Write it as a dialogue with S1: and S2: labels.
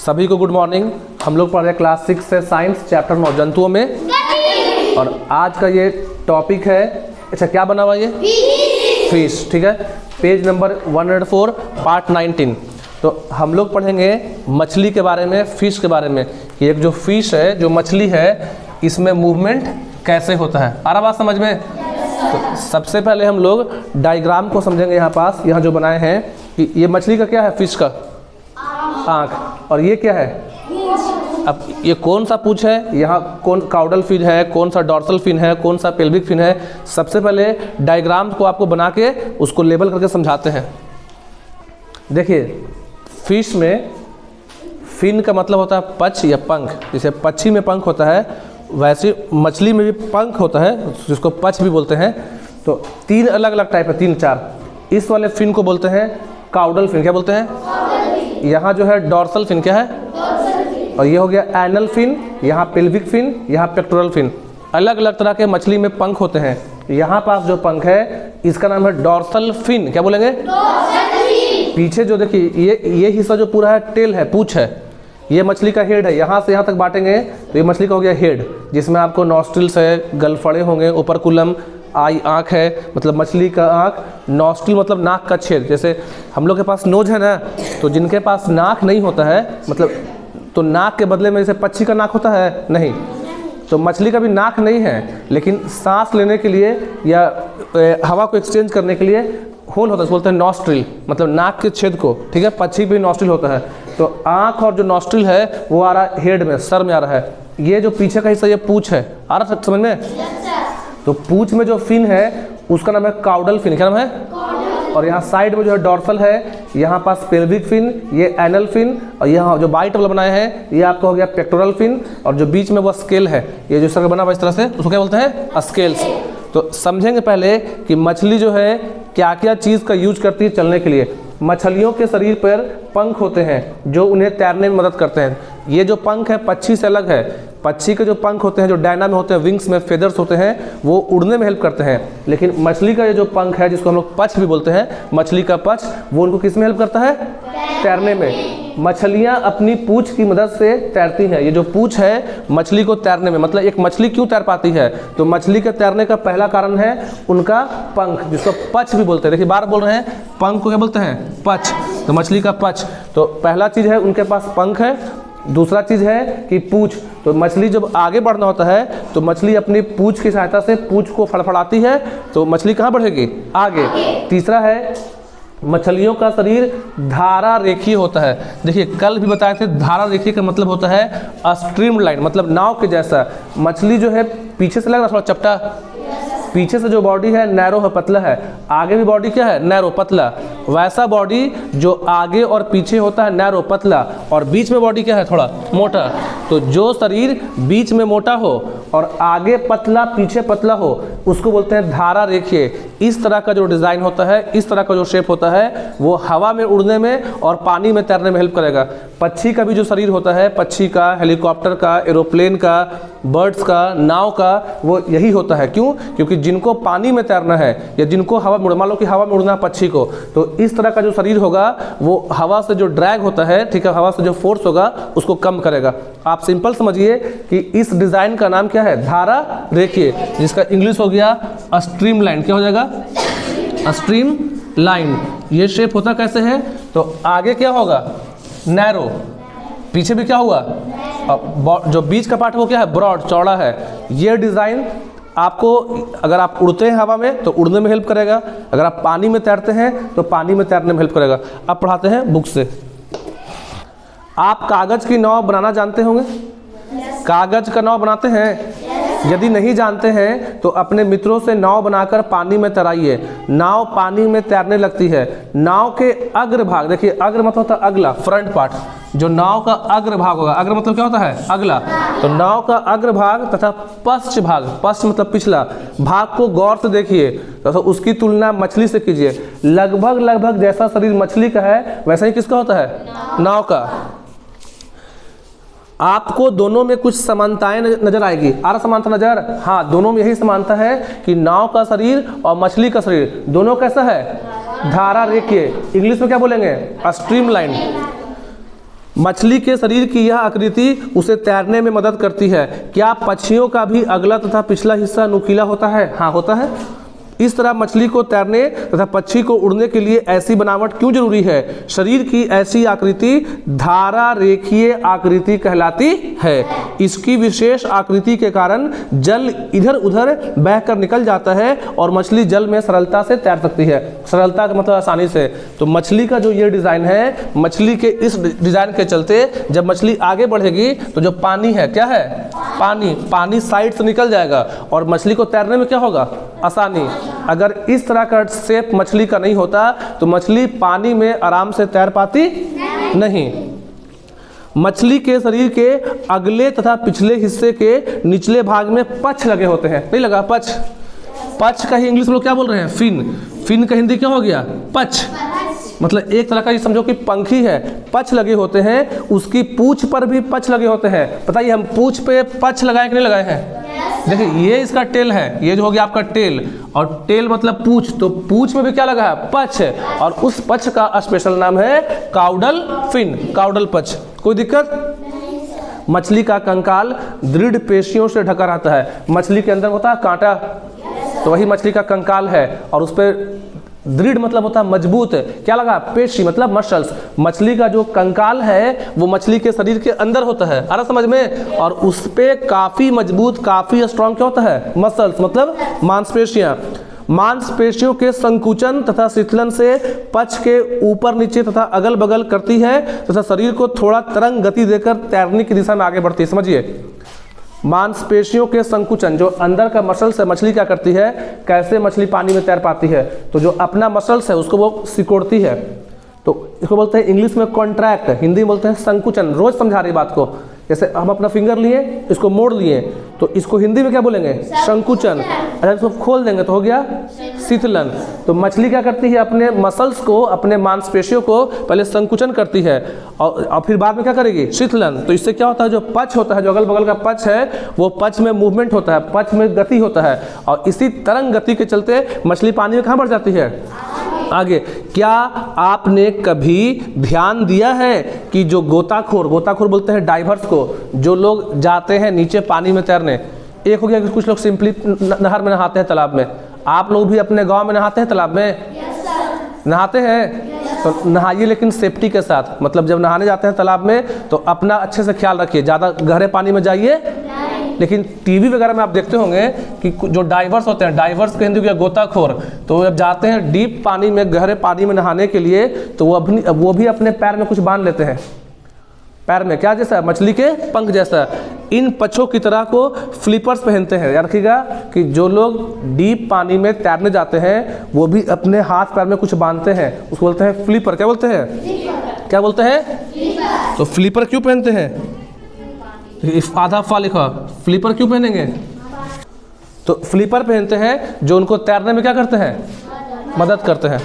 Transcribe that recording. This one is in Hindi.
S1: सभी को गुड मॉर्निंग। हम लोग पढ़ रहे हैं क्लास 6 से साइंस चैप्टर 9 जंतुओं में, और आज का ये टॉपिक है, अच्छा क्या बना हुआ ये फिश, ठीक है। Page number 104 part 19। तो हम लोग पढ़ेंगे मछली के बारे में, फिश के बारे में, कि एक जो फिश है, जो मछली है, इसमें मूवमेंट कैसे होता है। आ रहा बात समझ में? तो सबसे पहले हम लोग डायग्राम को समझेंगे। यहाँ पास यहाँ जो बनाए हैं कि ये मछली का क्या है, फिश का आँख, और ये क्या है, अब ये कौन सा पूंछ है, यहाँ कौन काउडल फिन है, कौन सा डॉर्सल फिन है, कौन सा पेल्विक फिन है। सबसे पहले डायग्राम को आपको बना के उसको लेबल करके समझाते हैं। देखिए, फिश में फिन का मतलब होता है पच या पंख। जैसे पक्षी में पंख होता है, वैसे मछली में भी पंख होता है, जिसको पच भी बोलते हैं। तो तीन अलग अलग टाइप है, 3-4। इस वाले फिन को बोलते हैं काउडल फिन। क्या बोलते हैं? यहाँ जो है डॉर्सल फिन, क्या है, और ये हो गया एनल फिन, यहाँ पेल्विक फिन, यहाँ पेक्टोरल फिन। अलग अलग तरह के मछली में पंख होते हैं। यहाँ पास जो पंख है इसका नाम है डॉर्सल फिन। क्या बोलेंगे? पीछे जो देखिए ये हिस्सा जो पूरा है टेल है, पूंछ है, ये मछली का हेड है। यहाँ से यहाँ तक बांटेंगे तो ये मछली का हो गया हेड, जिसमें आपको नॉस्ट्रिल्स है, गलफड़े होंगे, ओपरकुलम, आई आँख है, मतलब मछली का आँख। नॉस्ट्रिल मतलब नाक का छेद। जैसे हम लोग के पास नोज है ना, तो जिनके पास नाक नहीं होता है, मतलब तो नाक के बदले में जैसे पक्षी का नाक होता है, नहीं, तो मछली का भी नाक नहीं है, लेकिन सांस लेने के लिए या हवा को एक्सचेंज करने के लिए होल होता है, बोलते हैं नॉस्ट्रिल, मतलब नाक के छेद को, ठीक है। पक्षी भी नॉस्ट्रिल होता है। तो आँख और जो नॉस्ट्रिल है वो आ रहा है हेड में, सर में आ रहा है। ये जो पीछे का हिस्सा ये पूंछ है, आ रहा है समझ में? तो पूंछ में जो फिन है उसका नाम है काउडल फिन। क्या नाम है? और यहाँ साइड में जो है डॉर्सल है, यहाँ पास पेल्विक फिन, ये एनल फिन, और यहाँ जो बाइट वाला बनाए हैं ये आपका हो गया पेक्टोरल फिन, और जो बीच में वो स्केल है, ये जो सर्कल बना हुआ इस तरह से, उसको क्या बोलते हैं? स्केल्स। तो समझेंगे पहले कि मछली जो है क्या क्या चीज़ का यूज करती है चलने के लिए। मछलियों के शरीर पर पंख होते हैं जो उन्हें तैरने में मदद करते हैं। ये जो पंख है पक्षी से अलग है। पक्षी के जो पंख होते हैं, जो डायना में होते हैं, विंग्स में फेदर्स होते हैं, वो उड़ने में हेल्प करते हैं। लेकिन मछली का ये जो पंख है, जिसको हम लोग पच भी बोलते हैं, मछली का पच, वो उनको किस में हेल्प करता है? तैरने में। मछलियाँ अपनी पूंछ की मदद से तैरती हैं। ये जो पूंछ है मछली को तैरने में, मतलब एक मछली क्यों तैर पाती है, तो मछली के तैरने का पहला कारण है उनका पंख, जिसको पच भी बोलते हैं। देखिए बार बोल रहे हैं, पंख को क्या बोलते हैं? पच। तो मछली का पच, तो पहला चीज़ है उनके पास पंख है। दूसरा चीज़ है कि पूंछ। तो मछली जब आगे बढ़ना होता है तो मछली अपनी पूंछ की सहायता से पूंछ को फड़फड़ाती है, तो मछली कहाँ बढ़ेगी? आगे। तीसरा है मछलियों का शरीर धारा रेखीय होता है। देखिए कल भी बताए थे, धारा रेखीय का मतलब होता है स्ट्रीम लाइन, मतलब नाव के जैसा। मछली जो है पीछे से लग रहा थोड़ा चपटा, पीछे से जो बॉडी है नैरो है, पतला है, आगे भी बॉडी क्या है? नैरो, पतला। वैसा बॉडी जो आगे और पीछे होता है नैरो, पतला, और बीच में बॉडी क्या है? थोड़ा मोटा। तो जो शरीर बीच में मोटा हो और आगे पतला पीछे पतला हो, उसको बोलते हैं धारा रेखीय। इस तरह का जो डिज़ाइन होता है, इस तरह का जो शेप होता है, वो हवा में उड़ने में और पानी में तैरने में हेल्प करेगा। पक्षी का भी जो शरीर होता है, पक्षी का, हेलीकॉप्टर का, एरोप्लेन का, बर्ड्स का, नाव का, वो यही होता है। क्यों? क्योंकि जिनको पानी में तैरना है या जिनको हवा में, मान लो कि हवा में उड़ना है पक्षी को, तो इस तरह का जो शरीर होगा वो हवा से जो ड्रैग होता है, ठीक है, हवा से जो फोर्स होगा उसको कम करेगा। आप सिंपल समझिए कि इस डिज़ाइन का नाम क्या है? धारा रेखीय, जिसका इंग्लिश हो गया स्ट्रीम लाइन। क्या हो जाएगा? Stream line. ये शेप होता कैसे है? तो आगे क्या होगा? नैरो, पीछे भी क्या हुआ? जो बीच का पार्ट वो क्या है? ब्रॉड, चौड़ा है। ये डिज़ाइन आपको, अगर आप उड़ते हैं हवा में तो उड़ने में हेल्प करेगा, अगर आप पानी में तैरते हैं तो पानी में तैरने में हेल्प करेगा। अब पढ़ाते हैं बुक से। आप कागज़ की नाव बनाना जानते होंगे? कागज़ का नाव बनाते हैं? यदि नहीं जानते हैं तो अपने मित्रों से नाव बनाकर पानी में तैराइए। नाव पानी में तैरने लगती है। नाव के अग्रभाग, देखिए अग्र मतलब होता है अगला, फ्रंट पार्ट। जो नाव का अग्रभाग होगा, अग्र मतलब क्या होता है? अगला। तो नाव का अग्रभाग तथा पश्च भाग, पश्च मतलब पिछला भाग को गौर से देखिए, तो उसकी तुलना मछली से कीजिए। लगभग जैसा शरीर मछली का है वैसा ही किसका होता है? नाव का। आपको दोनों में कुछ समानताएं नजर आएगी। आ रहा समानता नजर? हाँ, दोनों में यही समानता है कि नाव का शरीर और मछली का शरीर दोनों कैसा है? धारा रेखीय। इंग्लिश में क्या बोलेंगे? Stream line. मछली के शरीर की यह आकृति उसे तैरने में मदद करती है। क्या पक्षियों का भी अगला तथा पिछला हिस्सा नुकीला होता है? हाँ, होता है। इस तरह मछली को तैरने तथा पक्षी को उड़ने के लिए ऐसी बनावट क्यों जरूरी है? शरीर की ऐसी आकृति धारा रेखीय आकृति कहलाती है। इसकी विशेष आकृति के कारण जल इधर उधर बहकर निकल जाता है और मछली जल में सरलता से तैर सकती है। सरलता का मतलब आसानी से। तो मछली का जो ये डिज़ाइन है, मछली के इस डिज़ाइन के चलते जब मछली आगे बढ़ेगी तो जो पानी है, क्या है? पानी साइड से निकल जाएगा और मछली को तैरने में क्या होगा? आसानी। अगर इस तरह का शेप मछली का नहीं होता तो मछली पानी में आराम से तैर पाती नहीं। मछली के शरीर के अगले तथा पिछले हिस्से के निचले भाग में पछ लगे होते हैं। नहीं लगा? पछ का ही इंग्लिश में लोग क्या बोल रहे हैं? फिन का हिंदी क्या हो गया? पछ। मतलब एक तरह का ये समझो कि पंखी है, पछ लगे होते हैं। उसकी पूंछ पर भी पछ लगे होते हैं। बताइए, हम पूंछ पे पछ लगाए कि नहीं लगाए हैं? देखिए, ये इसका टेल है, ये जो हो गया आपका टेल, और टेल मतलब पूंछ, तो पूंछ में भी क्या लगा है? पछ। और उस पछ का स्पेशल नाम है काउडल फिन, काउडल पछ। कोई दिक्कत? मछली का कंकाल दृढ़ पेशियों से ढका रहता है। मछली के अंदर होता है कांटा, तो वही मछली का कंकाल है। और उस पर दृढ़ मतलब होता है मजबूत। क्या लगा? पेशी मतलब मसल्स। मछली का जो कंकाल है वो मछली के शरीर के अंदर होता है, आ रहा समझ में? और उस पे काफ़ी मजबूत, काफ़ी स्ट्रॉन्ग क्या होता है? मसल्स मतलब मांसपेशियाँ। मांसपेशियों के संकुचन तथा शीतलन से पछ के ऊपर नीचे तथा अगल बगल करती है तथा शरीर को थोड़ा तरंग गति देकर तैरने की दिशा में आगे बढ़ती है। समझिए, मांसपेशियों के संकुचन, जो अंदर का मसल्स है, मछली क्या करती है? कैसे मछली पानी में तैर पाती है? तो जो अपना मसल्स है उसको वो सिकोड़ती है, तो इसको बोलते हैं इंग्लिश में कॉन्ट्रैक्ट, हिंदी में बोलते हैं संकुचन। रोज समझा रही बात को। जैसे हम अपना फिंगर लिए, इसको मोड़ लिए, तो इसको हिंदी में क्या बोलेंगे? संकुचन। अगर इसको खोल देंगे तो हो गया शीतलन। तो मछली क्या करती है? अपने मसल्स को, अपने मांसपेशियों को पहले संकुचन करती है और फिर बाद में क्या करेगी? शीतलन। तो इससे क्या होता है? जो पछ होता है, जो अगल बगल का पछ है, वो पछ में मूवमेंट होता है, पछ में गति होता है, और इसी तरंग गति के चलते मछली पानी में कहाँ बढ़ जाती है? आगे। क्या आपने कभी ध्यान दिया है कि जो गोताखोर बोलते हैं डाइवर्स को, जो लोग जाते हैं नीचे पानी में तैरने, एक हो गया कि कुछ लोग सिंपली नहर में नहाते हैं, तालाब में। आप लोग भी अपने गांव में नहाते हैं तालाब में? नहाते हैं तो नहाइए, लेकिन सेफ्टी के साथ। मतलब जब नहाने जाते हैं तालाब में तो अपना अच्छे से ख्याल रखिए, ज़्यादा गहरे पानी में जाइए। लेकिन टीवी वगैरह में आप देखते होंगे कि जो डाइवर्स होते हैं, डाइवर्स के हिंदी में गोताखोर, तो जब जाते हैं डीप पानी में, गहरे पानी में नहाने के लिए, तो वो भी अपने पैर में कुछ बांध लेते हैं। पैर में क्या जैसा? मछली के पंख जैसा। इन पक्षों की तरह को फ्लिपर्स पहनते हैं। याद रखिएगा कि जो लोग डीप पानी में तैरने जाते हैं वो भी अपने हाथ पैर में कुछ बांधते हैं, उसको बोलते हैं फ्लिपर। क्या बोलते हैं? क्या बोलते हैं? तो फ्लिपर क्यों पहनते हैं? आधा फा लिखा, फ्लिपर क्यों पहनेंगे? तो फ्लिपर पहनते हैं जो उनको तैरने में क्या करते हैं? मदद करते हैं।